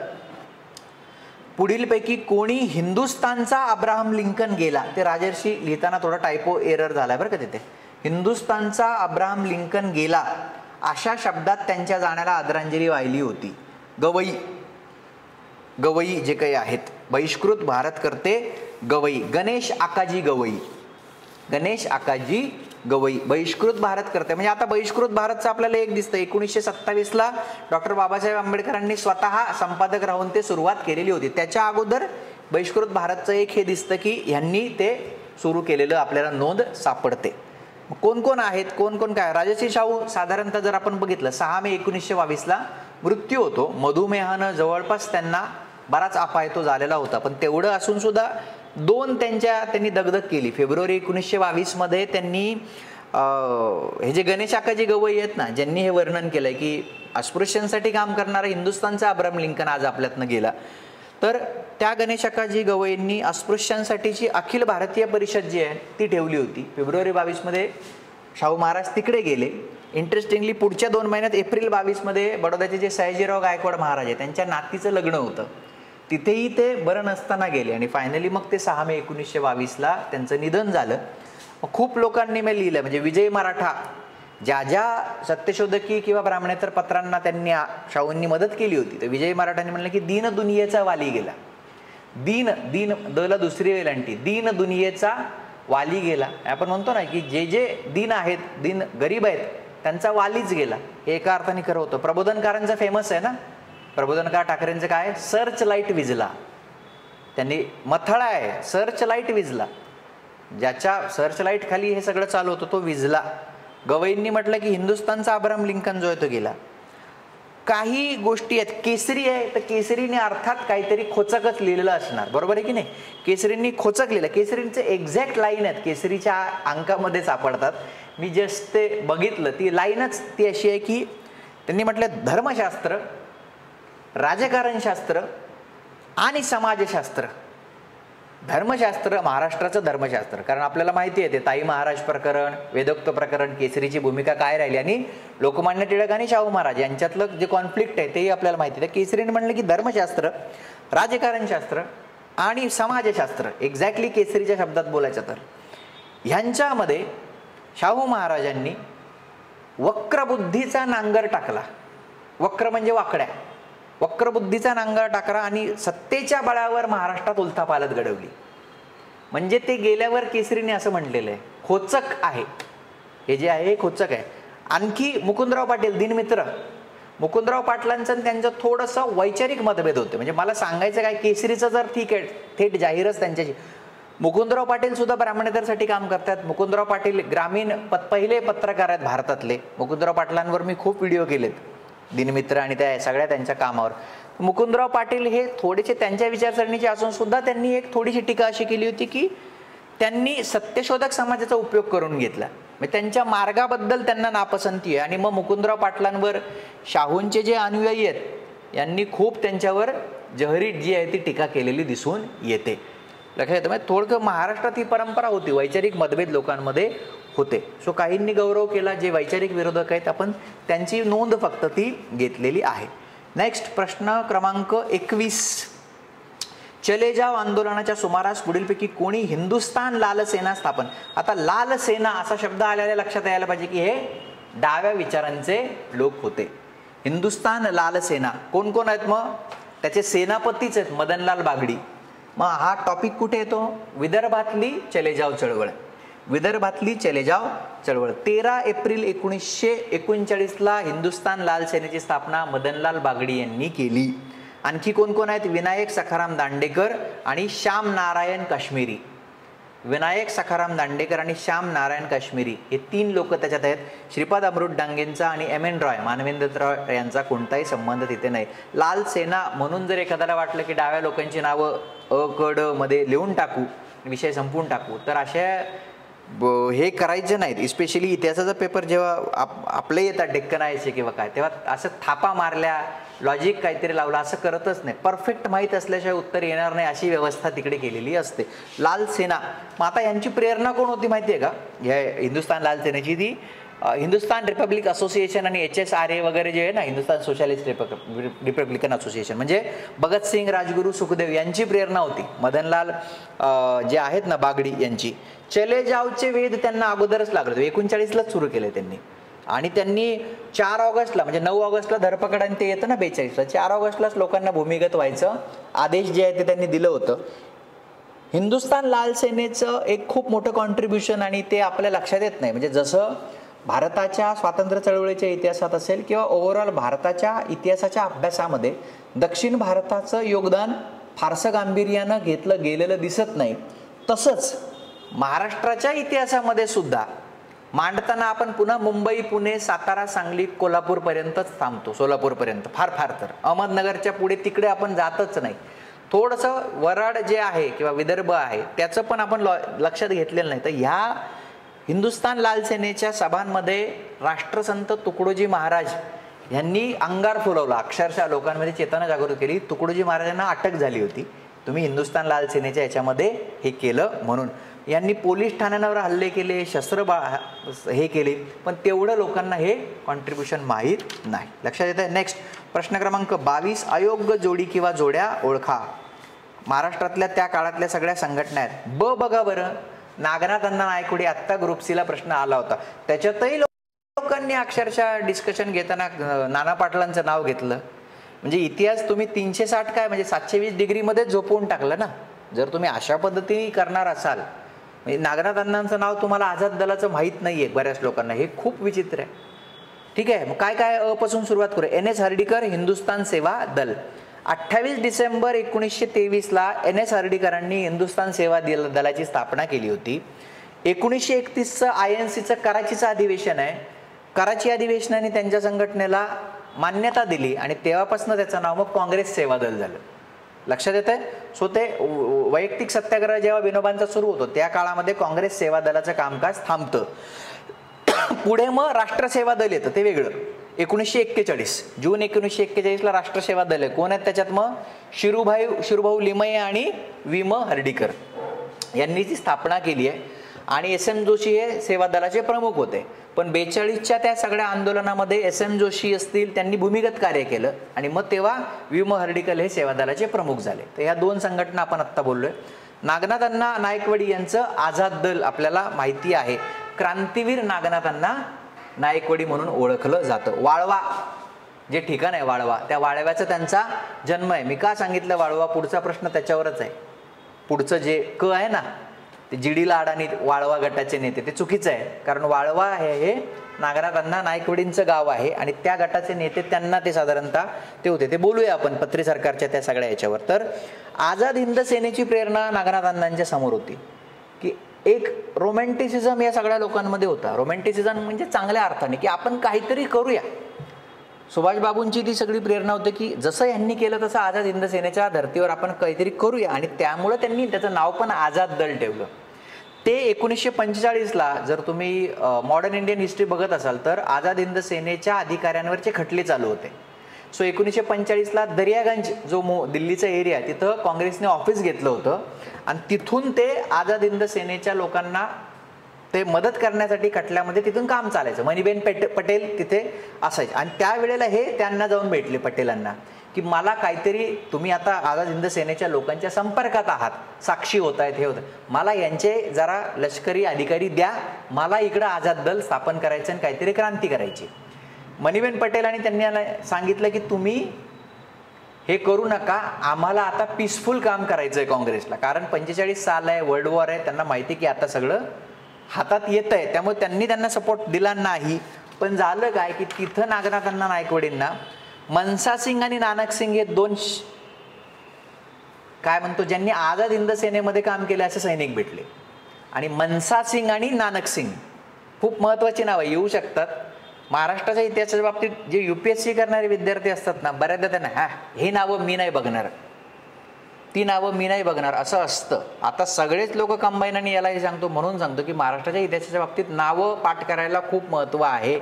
पुढीलपैकी कोणी हिंदुस्थानचा अब्राहम लिंकन गेला? ते राजर्षी लिहिताना थोडा टायपो एरर झालाय बरं का तिथे. हिंदुस्थानचा अब्राहम लिंकन गेला अशा शब्दात त्यांच्या जाण्याला आदरांजली वाहिली होती. गवई जे काही आहेत, बहिष्कृत भारतकर्ते गवई, गणेश आकाजी गवई बहिष्कृत भारतकर्ते. म्हणजे आता बहिष्कृत भारतचं आपल्याला एक दिसतं. 1927ला डॉक्टर बाबासाहेब आंबेडकरांनी स्वतः संपादक राहून ते सुरुवात केलेली होती. त्याच्या अगोदर बहिष्कृत भारतचं एक हे दिसतं की ह्यांनी ते सुरू केलेलं आपल्याला नोंद सापडते. कोण कोण आहेत, कोण कोण काय? राजर्षी शाहू साधारणतः जर आपण बघितलं 6 मे 1922ला मृत्यू होतो. मधुमेहानं जवळपास त्यांना बराच अपायतो झालेला होता. पण तेवढं असून सुद्धा त्यांनी दगदग केली. फेब्रुवारी 1922 मध्ये त्यांनी हे जे गणेश आकाजी गवई आहेत ना, ज्यांनी हे वर्णन केलंय की अस्पृश्यांसाठी काम करणारा हिंदुस्थानचा अब्राहम लिंकन आज आपल्यातनं गेला, तर त्या गणेश आकाजी गवईंनी अस्पृश्यांसाठीची अखिल भारतीय परिषद जी आहे ती ठेवली होती. फेब्रुवारी 22 मध्ये शाहू महाराज तिकडे गेले. इंटरेस्टिंगली पुढच्या 2 महिन्यात एप्रिल 22 मध्ये बडोद्याचे जे सयाजीराव गायकवाड महाराज आहे त्यांच्या नातीचं लग्न होतं. तिथेही ते बरं नसताना गेले आणि फायनली मग ते 6 मे 1922ला त्यांचं निधन झालं. खूप लोकांनी मी लिहिलं, म्हणजे विजय मराठा ज्या ज्या सत्यशोधकी किंवा ब्राह्मणेतर पत्रांना त्यांनी शाहूंनी मदत केली होती, तर विजय मराठांनी म्हणलं की दीन दुनियेचा वाली गेला. दीन दीन दला दुसरी वेलांटी, दीन दुनियेचा वाली गेला. आपण म्हणतो ना की जे जे दीन आहेत, दीन गरीब आहेत, त्यांचा वालीच गेला. हे एका अर्थाने खरं होतं. प्रबोधनकारांचं फेमस आहे ना, प्रबोधनकार ठाकरेंचं काय, सर्च लाईट विजला. त्यांनी मथळा आहे, सर्च लाईट विजला. ज्याच्या सर्च लाईट खाली हे सगळं चालू होतं तो विजला. गवईंनी म्हटलं की हिंदुस्थानचा अब्राहम लिंकन जो आहे तो गेला. काही गोष्टी आहेत, केसरी आहे तर केसरीने अर्थात काहीतरी खोचकच लिहिलेलं असणार, बरोबर आहे की नाही. केसरींनी खोचक लिहिलं. केसरींचे एक्झॅक्ट लाईन आहेत केसरीच्या अंकामध्ये सापडतात. मी जस्ट ते बघितलं, ती लाईनच ती अशी आहे की त्यांनी म्हटलं धर्मशास्त्र, राजकारणशास्त्र आणि समाजशास्त्र. धर्मशास्त्र, महाराष्ट्राचं धर्मशास्त्र, कारण आपल्याला माहिती आहे ते ताई महाराज प्रकरण, वेदोक्त प्रकरण, केसरीची भूमिका काय राहिली आणि लोकमान्य टिळक आणि शाहू महाराज यांच्यातलं जे कॉन्फ्लिक्ट आहे तेही आपल्याला माहिती आहे. केसरीने म्हणलं की धर्मशास्त्र, राजकारणशास्त्र आणि समाजशास्त्र, एक्झॅक्टली केसरीच्या शब्दात बोलायचं तर ह्यांच्यामध्ये शाहू महाराजांनी वक्रबुद्धीचा नांगर टाकला. वक्र म्हणजे वाकड्या, वक्रबुद्धीचा नांगर टाकला आणि सत्तेच्या बळावर महाराष्ट्रात उलथापालथ घडवली. म्हणजे ते गेल्यावर केसरीने असं म्हटलेलं आहे, खोचक आहे हे जे आहे हे खोचक आहे. आणखी मुकुंदराव पाटील दिनमित्र, मुकुंदराव पाटलांचं त्यांचं थोडंसं वैचारिक मतभेद होते. म्हणजे मला सांगायचं काय, केसरीचं जर ठीक आहे थेट जाहीरच त्यांच्याशी, मुकुंदराव पाटील सुद्धा ब्राह्मणेतरसाठी काम करतात. मुकुंदराव पाटील ग्रामीण पहिले पत्रकार आहेत भारतातले. मुकुंदराव पाटलांवर मी खूप व्हिडिओ केलेत, दिनमित्र आणि त्या सगळ्या त्यांच्या कामावर. मुकुंदराव पाटील हे थोडेसे त्यांच्या विचारसरणीचे असून सुद्धा त्यांनी एक थोडीशी टीका अशी केली होती की त्यांनी सत्यशोधक समाजाचा उपयोग करून घेतला. म्हणजे त्यांच्या मार्गाबद्दल त्यांना नापसंती आहे. आणि मग मुकुंदराव पाटलांवर शाहूंचे जे अनुयायी आहेत यांनी खूप त्यांच्यावर जहरी जी आहे ती टीका केलेली दिसून येते. लक्षात येतं. म्हणजे थोडकं महाराष्ट्रात ही परंपरा होती, वैचारिक मतभेद लोकांमध्ये होते. सो काहींनी गौरव केला, जे वैचारिक विरोधक आहेत आपण त्यांची नोंद फक्त ती घेतलेली आहे. नेक्स्ट प्रश्न क्रमांक 21. चले जाव आंदोलनाच्या सुमारास पुढीलपैकी कोणी हिंदुस्थान लाल सेना स्थापन. आता लाल सेना असा शब्द आलेल्या लक्षात यायला पाहिजे की हे डाव्या विचारांचे लोक होते. हिंदुस्थान लाल सेना कोण कोण आहेत, मग त्याचे सेनापतीच आहेत मदनलाल बागडी. मग हा टॉपिक कुठे येतो, विदर्भातली चले जाव चळवळ. विदर्भातली चले जाव चळवळ 13 एप्रिल 1939ला हिंदुस्थान लाल सेनेची स्थापना मदनलाल बागडी यांनी केली. आणखी कोण कोण आहेत, विनायक सखाराम दांडेकर आणि श्याम नारायण काश्मीरी. विनायक सखाराम दांडेकर आणि श्याम नारायण काश्मीरी हे 3 लोक त्याच्यात आहेत. श्रीपाद अमृत डांगेंचा आणि M.N. रॉय, मानवेंद्र रॉय यांचा कोणताही संबंध तिथे नाही. लाल सेना म्हणून जर एखाद्याला वाटलं की डाव्या लोकांची नावं अ क ड मध्ये लिहून टाकू, विषय संपवून टाकू, तर अशा हे करायचं नाहीत. इस्पेशली इतिहासाचा पेपर जेव्हा आपले येतात डेक्कन आयचे किंवा काय, तेव्हा असं थापा मारल्या, लॉजिक काहीतरी लावलं असं करतच नाही. परफेक्ट माहीत असल्याशिवाय उत्तर येणार नाही अशी व्यवस्था तिकडे केलेली असते. लाल सेना, मग आता यांची प्रेरणा कोण होती माहिती आहे का, ह्या हिंदुस्थान लाल सेनेची? ती हिंदुस्थान रिपब्लिक असोसिएशन आणि HSRA वगैरे जे आहे ना, हिंदुस्थान सोशलिस्ट रिपब्लिकन असोसिएशन, म्हणजे भगतसिंग, राजगुरू, सुखदेव यांची प्रेरणा होती. मदनलाल जे आहेत ना बागडी यांची. चले जावचे वेध त्यांना अगोदरच लागले, 39लाच सुरू केले त्यांनी. आणि त्यांनी 4 ऑगस्टला, म्हणजे 9 ऑगस्टला धरपकड आणि ते येतं ना 42ला, 4 ऑगस्टलाच लोकांना भूमिगत व्हायचं आदेश जे आहे ते त्यांनी दिलं होतं. हिंदुस्थान लाल सेनेचं एक खूप मोठं कॉन्ट्रीब्युशन, आणि ते आपल्या लक्षात येत नाही. म्हणजे जसं भारताच्या स्वातंत्र्य चळवळीच्या इतिहासात असेल किंवा ओव्हरऑल भारताच्या इतिहासाच्या अभ्यासामध्ये दक्षिण भारताचं योगदान फारसं गांभीर्यानं घेतलं गेलेलं दिसत नाही. तसंच महाराष्ट्राच्या इतिहासामध्ये सुद्धा मांडताना आपण पुन्हा मुंबई, पुणे, सातारा, सांगली, कोल्हापूरपर्यंतच थांबतो, सोलापूरपर्यंत, फार फार तर अहमदनगरच्या पुढे तिकडे आपण जातच नाही. थोडंसं वराड जे आहे किंवा विदर्भ आहे त्याचं पण आपण लक्षात घेतलेलं नाही. तर ह्या हिंदुस्थान लाल सेनेच्या सभांमध्ये राष्ट्रसंत तुकडोजी महाराज यांनी अंगार फुलवला, अक्षरशः लोकांमध्ये चेतना जागृत केली. तुकडोजी महाराजांना अटक झाली होती तुम्ही हिंदुस्थान लाल सेनेच्या याच्यामध्ये हे केलं म्हणून. यांनी पोलीस ठाण्यांवर हल्ले केले, हे केले, पण तेवढं लोकांना हे कॉन्ट्रीब्युशन माहीत नाही. लक्षात येतं. नेक्स्ट प्रश्न क्रमांक 22, अयोग्य जोडी किंवा जोड्या ओळखा. महाराष्ट्रातल्या त्या काळातल्या सगळ्या संघटना आहेत. बघा बरं, नागनाथ अण्णा नायकवडी आत्ता ग्रुप सीला प्रश्न आला होता, त्याच्यातही लोकांनी अक्षरशः डिस्कशन घेताना नाना पाटलांचं नाव घेतलं. म्हणजे इतिहास तुम्ही 360 काय म्हणजे 720 डिग्रीमध्ये झोपवून टाकलं ना. जर तुम्ही अशा पद्धतीने करणार असाल, म्हणजे नागनाथ अण्णांचं नाव तुम्हाला आझाद दलाचं माहीत नाही आहे बऱ्याच लोकांना, हे खूप विचित्र आहे. ठीक आहे, मग काय काय अपासून सुरुवात करू. NS हर्डीकर, हिंदुस्थान सेवा दल. 28 डिसेंबर 1923ला NS हर्डीकरांनी हिंदुस्थान सेवा दलाची स्थापना केली होती. 1931चं INCचं कराचीचं अधिवेशन आहे. कराची अधिवेशनाने त्यांच्या संघटनेला मान्यता दिली आणि तेव्हापासून त्याचं नाव मग काँग्रेस सेवा दल झालं. लक्षात येत आहे. सो ते वैयक्तिक सत्याग्रह जेव्हा विनोबांचा सुरू होतो त्या काळामध्ये काँग्रेस सेवा दलाचं कामकाज थांबतं. पुढे मग राष्ट्रसेवा दल येतं, ते वेगळं. 1941 जून 1941ला राष्ट्रसेवा दल आहे. कोण आहेत त्याच्यात मग शिरूभाऊ लिमये आणि विम हर्डीकर यांनी ती स्थापना केली आहे. आणि SM जोशी हे सेवा दलाचे प्रमुख होते. पण 42च्या त्या सगळ्या आंदोलनामध्ये SM जोशी असतील त्यांनी भूमिगत कार्य केलं आणि मग तेव्हा विम हर्डीकर हे सेवा दलाचे प्रमुख झाले. तर ह्या दोन संघटना आपण आत्ता बोललोय. नागनाथ अण्णा नायकवडी यांचं आझाद दल आपल्याला माहिती आहे. क्रांतीवीर नागनाथ अण्णा नायकवडी म्हणून ओळखलं जातं. वाळवा जे ठिकाण आहे वाळवा, त्या वाळव्याचा त्यांचा जन्म आहे. मी का सांगितलं वाळवा, पुढचा प्रश्न त्याच्यावरच आहे. पुढचं जे क आहे ना, ते GD लाड आणि वाळवा गटाचे नेते, ते चुकीचं आहे. कारण वाळवा हे नागनाथ अण्णा नायकवडींचं गाव आहे आणि त्या गटाचे नेते त्यांना ते साधारणतः ते होते. ते बोलूया आपण पत्री सरकारच्या त्या सगळ्या याच्यावर. तर आझाद हिंद सेनेची प्रेरणा नागनाथ अण्णांच्या समोर होती की एक रोमॅन्टिसिझम या सगळ्या लोकांमध्ये होता. रोमॅन्टिसिझम म्हणजे चांगल्या अर्थाने की आपण काहीतरी करूया. सुभाषबाबूंची ती सगळी प्रेरणा होती की जसं यांनी केलं तसं आझाद हिंद सेनेच्या धर्तीवर आपण काहीतरी करूया आणि त्यामुळे त्यांनी त्याचं नाव पण आझाद दल ठेवलं. ते 1945ला जर तुम्ही मॉडर्न इंडियन हिस्ट्री बघत असाल तर आझाद हिंद सेनेच्या अधिकाऱ्यांवरचे खटले चालू होते. सो 1945ला दर्यागंज जो दिल्लीचा एरिया तिथं काँग्रेसने ऑफिस घेतलं होतं आणि तिथून ते आझाद हिंद सेनेच्या लोकांना ते मदत करण्यासाठी खटल्यामध्ये तिथून काम चालायचं. मणिबेन पटेल तिथे असायचे आणि त्यावेळेला हे त्यांना जाऊन भेटले पटेलांना की मला काहीतरी, तुम्ही आता आझाद हिंद सेनेच्या लोकांच्या संपर्कात आहात, साक्षी होत आहेत, हे होतं, मला यांचे जरा लष्करी अधिकारी द्या, मला इकडं आझाद दल स्थापन करायचं आणि काहीतरी क्रांती करायची. मणिबेन पटेल आणि त्यांनी सांगितलं की तुम्ही हे करू नका, आम्हाला आता पीसफुल काम करायचं आहे काँग्रेसला. कारण 45 साल आहे, वर्ल्ड वॉर आहे, त्यांना माहिती की आता सगळं हातात येत आहे. त्यामुळे त्यांनी त्यांना सपोर्ट दिला नाही. पण झालं काय की तिथं नागनाथ अण्णा नायकवडींना मनसा सिंग आणि नानक सिंग हे दोन काय म्हणतो ज्यांनी आझाद हिंद सेनेमध्ये काम केले असे सैनिक भेटले. आणि मनसा सिंग आणि नानक सिंग खूप महत्त्वाची नावं येऊ शकतात. महाराष्ट्राच्या इतिहासाच्या बाबतीत जे UPSC करणारे विद्यार्थी असतात ना, बऱ्याचदा त्यांना हे नावं मी नाही बघणार, ती नावं मी नाही बघणार असं असतं. आता सगळेच लोक कंबाईन आणि यालाही सांगतो म्हणून सांगतो की महाराष्ट्राच्या इतिहासाच्या बाबतीत नावं पाठ करायला खूप महत्त्व आहे.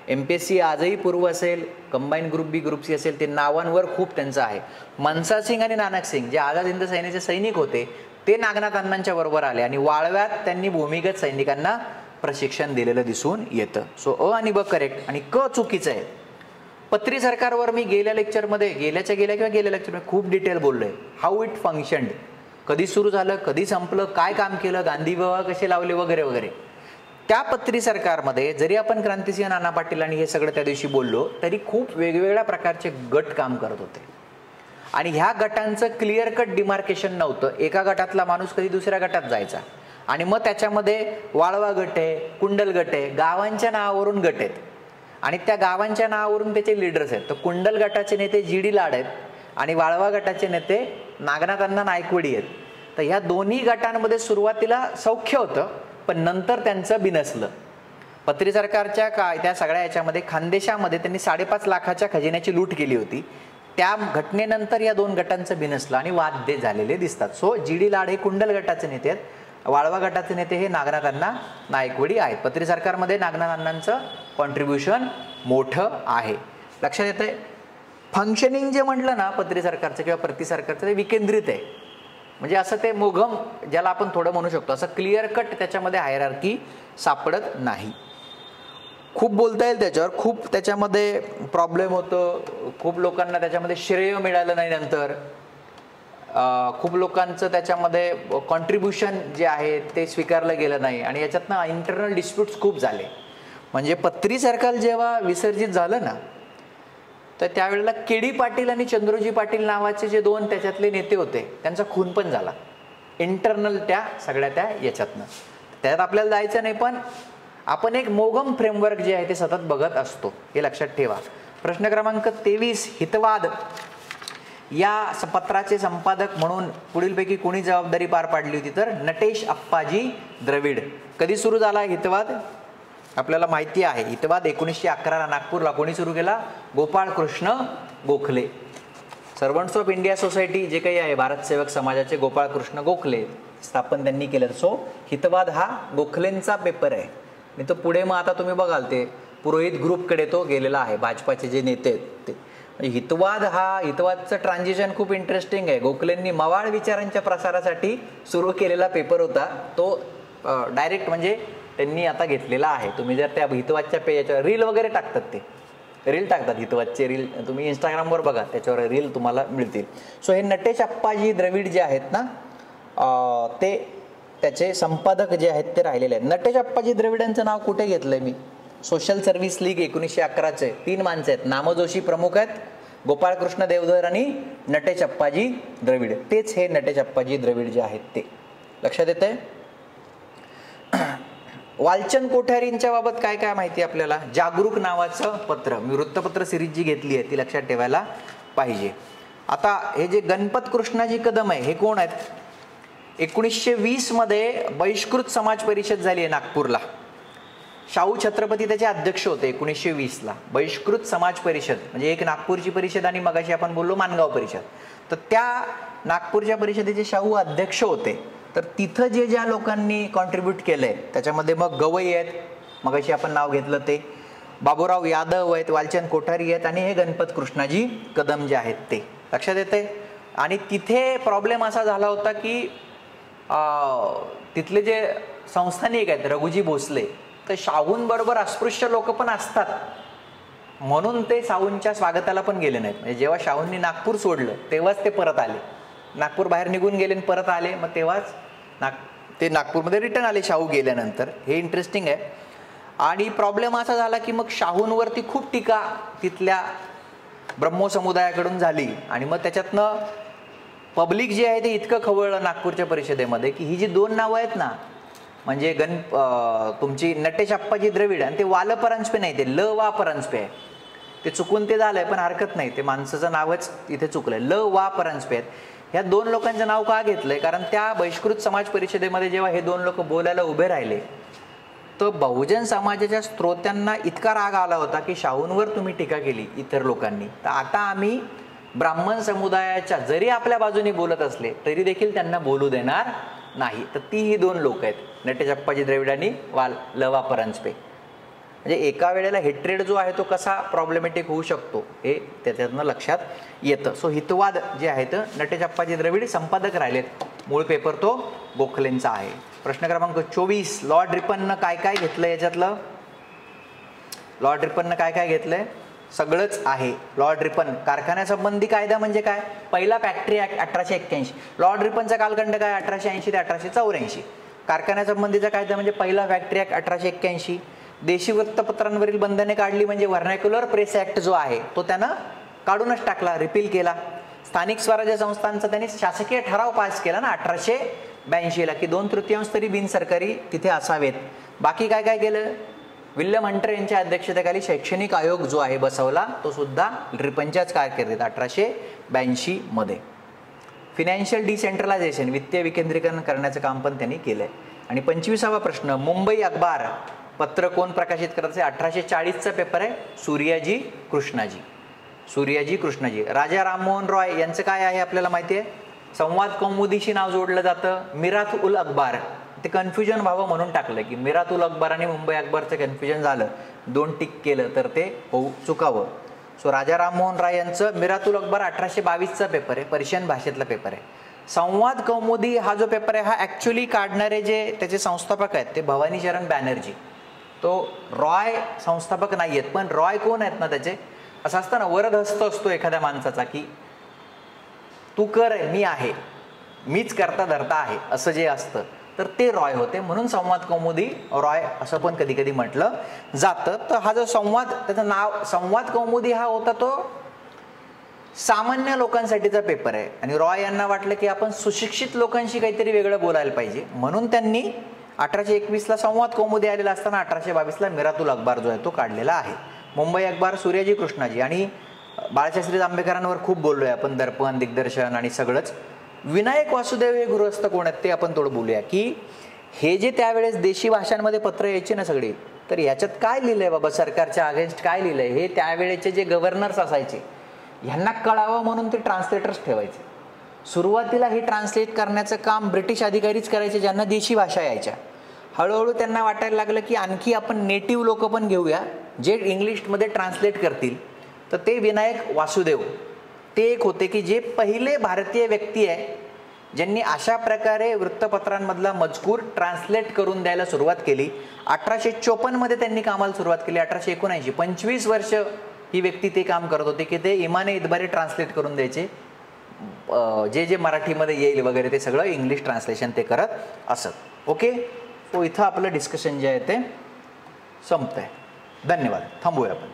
MPSC आजही पूर्व असेल, combine group B group C असेल, ते नावांवर खूप त्यांचं आहे. मनसा सिंग आणि नानक सिंग जे आझाद हिंद सेनेचे सैनिक होते ते नागनाथ अण्णांच्या बरोबर आले आणि वाळव्यात त्यांनी भूमिगत सैनिकांना प्रशिक्षण दिलेलं दिसून येतं. सो अ आणि ब करेक्ट आणि क चुकीचं आहे. पत्री सरकारवर मी गेल्या लेक्चरमध्ये खूप डिटेल बोललोय. हाऊ इट फंक्शन्ड, कधी सुरू झालं, कधी संपलं, काय काम केलं, गांधी विवाह कसे लावले वगैरे वगैरे. त्या पत्री सरकारमध्ये जरी आपण क्रांतिसिंह नाना पाटील आणि हे सगळं त्या दिवशी बोललो तरी खूप वेगवेगळ्या प्रकारचे गट काम करत होते आणि ह्या गटांचं क्लिअर कट डिमार्केशन नव्हतं. एका गटातला माणूस कधी दुसऱ्या गटात जायचा आणि मग त्याच्यामध्ये वाळवा गट आहे, कुंडल गट आहे, गावांच्या नावावरून गट आहेत आणि त्या गावांच्या नावावरून त्याचे लीडर्स आहेत. तर कुंडल गटाचे नेते GD लाड आहेत आणि वाळवा गटाचे नेते नागनाथ अण्णा नायकवडी आहेत. तर ह्या दोन्ही गटांमध्ये सुरुवातीला सौख्य होतं पण नंतर त्यांचं बिनसलं. पत्री सरकारच्या त्या सगळ्या याच्यामध्ये खानदेशामध्ये त्यांनी 5.5 लाखाच्या खजिन्याची लूट केली होती. त्या घटनेनंतर या दोन गटांचं बिनसलं आणि वाद झालेले दिसतात. सो GD लाड हे कुंडल गटाचे नेते आहेत, वाळवा गटाचे नेते हे नागनाथ अण्णा नायकवडी आहेत. पत्री सरकारमध्ये नागनाथ अण्णांचं कॉन्ट्रीब्युशन मोठं आहे. लक्षात येतंय. फंक्शनिंग जे म्हटलं ना पत्री सरकारचं किंवा प्रति सरकारचं ते विकेंद्रित आहे. म्हणजे असं ते मोघम ज्याला आपण थोडं म्हणू शकतो, असं क्लिअर कट त्याच्यामध्ये हायरार्की सापडत नाही. खूप बोलता येईल त्याच्यावर, खूप त्याच्यामध्ये प्रॉब्लेम होतो, खूप लोकांना त्याच्यामध्ये श्रेय मिळालं नाही, नंतर खूप लोकांचं त्याच्यामध्ये कॉन्ट्रीब्युशन जे आहे ते स्वीकारलं गेलं नाही आणि याच्यातनं इंटरनल डिस्प्यूट्स खूप झाले. म्हणजे पत्री सर्कल जेव्हा विसर्जित झालं ना, तर त्यावेळेला के डी पाटील आणि चंद्रोजी पाटील नावाचे जे दोन त्याच्यातले नेते होते त्यांचा खून पण झाला इंटरनल त्या सगळ्या त्या याच्यातनं. त्यात आपल्याला जायचं नाही, पण आपण एक मोघम फ्रेमवर्क जे आहे ते सतत बघत असतो, हे लक्षात ठेवा. प्रश्न क्रमांक 23, हितवाद या पत्राचे संपादक म्हणून पुढीलपैकी कोणी जबाबदारी पार पाडली होती? तर नटेश अप्पाजी द्रविड. कधी सुरू झाला हितवाद? आपल्याला माहिती आहे, हितवाद 1911ला नागपूरला कोणी सुरू केला? Gopal Krishna Gokhale. Servants of India society जे काही आहे भारत सेवक समाजाचे गोपाळ कृष्ण गोखले स्थापन त्यांनी केलं. सो हितवाद हा गोखलेंचा पेपर आहे. आणि तो पुढे मग आता तुम्ही बघाल ते पुरोहित ग्रुपकडे तो गेलेला आहे, भाजपाचे जे नेते आहेत ते. हितवाद हा, हितवादचं ट्रान्झिशन खूप इंटरेस्टिंग आहे. गोखलेंनी मवाळ विचारांच्या प्रसारासाठी सुरू केलेला पेपर होता, तो डायरेक्ट म्हणजे त्यांनी आता घेतलेला आहे. तुम्ही जर त्या हितवादच्या पेजवर रील वगैरे टाकतात, ते रील टाकतात हितवादचे रील, तुम्ही इंस्टाग्रामवर बघा, त्याच्यावर रील तुम्हाला मिळतील. सो हे नटेश अप्पाजी द्रविड जे आहेत ना, ते त्याचे संपादक जे आहेत ते राहिलेले आहेत. नटेश अप्पाजी द्रविडांचं नाव कुठे घेतलंय मी? सोशल सर्व्हिस लीग 1911चे 3 माणसं आहेत, नामजोशी प्रमुख आहेत, गोपाळकृष्ण देवधर आणि नटेश अप्पाजी द्रविड. तेच हे नटेश अप्पाजी द्रविड जे आहेत ते. लक्षात येतंय? वालचंद कोठारींच्या बाबत काय काय माहिती आपल्याला? जागरूक नावाचं पत्र, मी वृत्तपत्र सिरीज जी घेतली आहे ती लक्षात ठेवायला पाहिजे. आता हे जे गणपत कृष्णाजी कदम आहे हे कोण आहेत? 1920 मध्ये बहिष्कृत समाज परिषद झाली आहे नागपूरला. शाहू छत्रपती त्याचे अध्यक्ष होते 1920ला. बहिष्कृत समाज परिषद म्हणजे एक नागपूरची परिषद आणि मगाशी आपण बोललो मानगाव परिषद. तर त्या नागपूरच्या परिषदेचे शाहू अध्यक्ष होते. तर तिथं जे ज्या लोकांनी कॉन्ट्रीब्यूट केलंय त्याच्यामध्ये मग गवई आहेत, मगाशी आपण नाव घेतलं ते, बाबूराव यादव आहेत, वालचंद कोठारी आहेत आणि हे गणपत कृष्णाजी कदम जे आहेत ते. लक्षात येते? आणि तिथे प्रॉब्लेम असा झाला होता की तिथले जे संस्थानिक आहेत रघुजी भोसले, तर शाहूंबरोबर अस्पृश्य लोक पण असतात म्हणून ते शाहूंच्या स्वागताला पण गेले नाहीत. म्हणजे जेव्हा शाहूंनी नागपूर सोडलं तेव्हाच ते परत आले, नागपूर बाहेर निघून गेले आणि परत आले, मग तेव्हाच ते नागपूरमध्ये रिटर्न आले शाहू गेल्यानंतर. हे इंटरेस्टिंग आहे. आणि प्रॉब्लेम असा झाला की मग शाहूंवरती खूप टीका तिथल्या ब्रह्मो समुदायाकडून झाली आणि मग त्याच्यातनं पब्लिक जे आहे ते इतकं खवळलं नागपूरच्या परिषदेमध्ये की ही जी 2 नावं आहेत ना, म्हणजे तुमची नटेश अप्पाजी द्रविड आणि ते वाल परांजपे नाही, ते ल वा परांजपे आहे. ते चुकून ते झालंय पण हरकत नाही, ते माणसाचं नावच इथे चुकलंय. ल वा परांजपे आहेत. ह्या 2 लोकांचं नाव का घेतलंय? कारण त्या बहिष्कृत समाज परिषदेमध्ये जेव्हा हे 2 लोक बोलायला उभे राहिले तर बहुजन समाजाच्या श्रोत्यांना इतका राग आला होता की शाहूंवर तुम्ही टीका केली इतर लोकांनी, तर आता आम्ही ब्राह्मण समुदायाच्या जरी आपल्या बाजूने बोलत असले तरी देखील त्यांना बोलू देणार नाही. तर ती ही 2 लोक आहेत, नटेश अप्पाजी द्रविड आणि ल वा परांजपे. म्हणजे एका वेळेला हेट्रेड जो आहे तो कसा प्रॉब्लेमॅटिक होऊ शकतो हे त्याच्यातनं लक्षात येतं. सो हितवाद जे आहेत नटेश अप्पाजी द्रविड संपादक राहिलेत. मूळ पेपर तो गोखलेंचा आहे. प्रश्न क्रमांक 24, लॉर्ड रिपननं काय काय घेतलं याच्यातलं? लॉर्ड रिपननं काय काय घेतलंय? सगळंच आहे. लॉर्ड रिपन कारखान्यासंबंधी कायदा म्हणजे काय? पहिला फॅक्टरी ॲक्ट 1881. लॉर्ड रिपनचा कालखंड काय? 1880 ते 1884. कारखान्यासंबंधीचा कायदा म्हणजे पहिला फॅक्टरी ॲक्ट 1881. देशी वृत्तपत्रांवरील बंधने काढली म्हणजे व्हर्नॅक्युलर प्रेस ॲक्ट जो आहे तो त्यानं काढूनच टाकला, रिपील केला. स्थानिक स्वराज्य संस्थांचा त्यांनी शासकीय ठराव पास केला ना 1882ला की 2/3 तरी बिनसरकारी तिथे असावेत. बाकी काय काय केलं? विल्यम हंटर यांच्या अध्यक्षतेखाली शैक्षणिक आयोग जो आहे बसवला, तो सुद्धा रिपनच्याच कारकिर्दीत 1882 मध्ये. फिनान्शियल डिसेंट्रलायझेशन, वित्तीय विकेंद्रीकरण करण्याचं काम पण त्यांनी केलंय. आणि 25वा प्रश्न, मुंबई अखबार पत्र कोण प्रकाशित करत असे? 1840चा पेपर आहे, सूर्याजी कृष्णाजी. सूर्याजी कृष्णाजी. राजा राममोहन रॉय यांचं काय आहे आपल्याला माहिती आहे? संवाद कौमुदीशी नाव जोडलं जातं. मिरात उल अखबार, ते कन्फ्युजन व्हावं म्हणून टाकलं की मिरात उल अखबार आणि मुंबई अखबारचं कन्फ्युजन झालं, 2 टिक केलं तर ते होऊ चुकावं. सो राजा राममोहन रॉय यांचं मिरात उल अखबार 1822चा पेपर आहे, पर्शियन भाषेतला पेपर आहे. संवाद कौमुदी हा जो पेपर आहे हा ॲक्च्युली काढणारे जे त्याचे संस्थापक आहेत ते भवानीचरण बॅनर्जी, तो रॉय संस्थापक नाही आहेत, पण रॉय कोण आहेत ना त्याचे, असं असतं ना वरदहस्त असतो एखाद्या माणसाचा की तू कर मी आहे, मीच करता धरता आहे असं जे असतं, तर ते रॉय होते. म्हणून संवाद कौमुदी रॉय असं पण कधी कधी म्हटलं जातं. तर हा जो संवाद, त्याचं नाव संवाद कौमुदी हा होता तो सामान्य लोकांसाठीचा पेपर आहे. आणि रॉय यांना वाटलं की आपण सुशिक्षित लोकांशी काहीतरी वेगळं बोलायला पाहिजे, म्हणून त्यांनी 1821ला संवाद कौमुदी आलेला असताना 1822ला मिरातुल अखबार जो आहे तो काढलेला आहे. मुंबई अखबार सूर्याजी कृष्णाजी आणि बाळशास्त्री जांभेकरांवर खूप बोललोय आपण, दर्पण, दिग्दर्शन आणि सगळंच. विनायक वासुदेव हे गृहस्थ कोण आहेत ते आपण थोडं बोलूया की हे जे त्यावेळेस देशी भाषांमध्ये पत्र यायची ना सगळी, तर याच्यात काय लिहिलंय बाबा, सरकारच्या अगेन्स्ट काय लिहिलंय, हे त्यावेळेचे जे गव्हर्नर्स असायचे ह्यांना कळावं म्हणून ते ट्रान्सलेटर्स ठेवायचे. सुरुवातीला हे ट्रान्सलेट करण्याचं काम ब्रिटिश अधिकारीच करायचे ज्यांना देशी भाषा यायच्या. हळूहळू त्यांना वाटायला लागलं की आणखी आपण नेटिव्ह लोक पण घेऊया जे इंग्लिशमध्ये ट्रान्सलेट करतील. तर ते विनायक वासुदेव ते एक होते की जे पहिले भारतीय व्यक्ती आहे ज्यांनी अशा प्रकारे वृत्तपत्रांमधला मजकूर ट्रान्सलेट करून द्यायला सुरुवात केली. 1854मध्ये त्यांनी कामाला सुरुवात केली. 1879 25 वर्ष ही व्यक्ती ते काम करत होते की ते इमाने इतबारे ट्रान्सलेट करून द्यायचे, जे जे मराठीमध्ये येईल वगैरे ते सगळं इंग्लिश ट्रान्सलेशन ते करत असत. ओके, सो इथं आपलं डिस्कशन जे आहे ते संपतंय. धन्यवाद, थांबूया आपण.